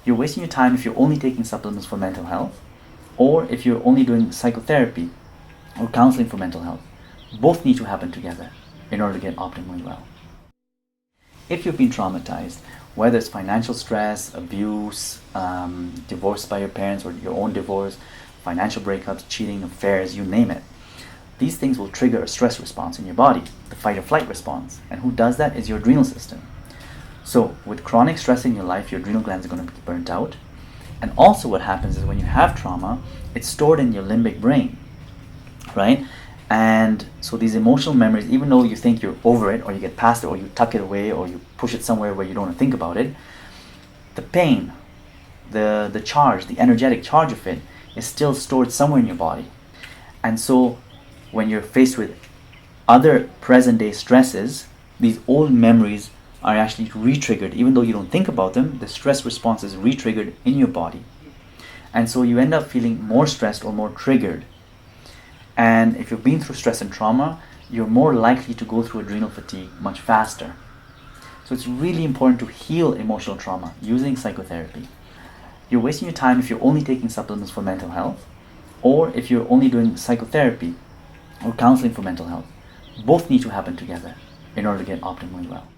You're wasting your time if you're only taking supplements for mental health, or if you're only doing psychotherapy or counseling for mental health. Both need to happen together in order to get optimally well. If you've been traumatized, whether it's financial stress, abuse, divorce by your parents or your own divorce, financial breakups, cheating, affairs, you name it, these things will trigger a stress response in your body, the fight or flight response. And who does that is your adrenal system. So with chronic stress in your life, your adrenal glands are going to be burnt out. And also what happens is when you have trauma, it's stored in your limbic brain, right? And so these emotional memories, even though you think you're over it, or you get past it, or you tuck it away, or you push it somewhere where you don't want to think about it, the pain, the charge, the energetic charge of it is still stored somewhere in your body. And so when you're faced with other present day stresses, these old memories are actually re-triggered. Even though you don't think about them, the stress response is re-triggered in your body. And so you end up feeling more stressed or more triggered. And if you've been through stress and trauma, you're more likely to go through adrenal fatigue much faster. So it's really important to heal emotional trauma using psychotherapy. You're wasting your time if you're only taking supplements for mental health, or if you're only doing psychotherapy or counseling for mental health. Both need to happen together in order to get optimally well.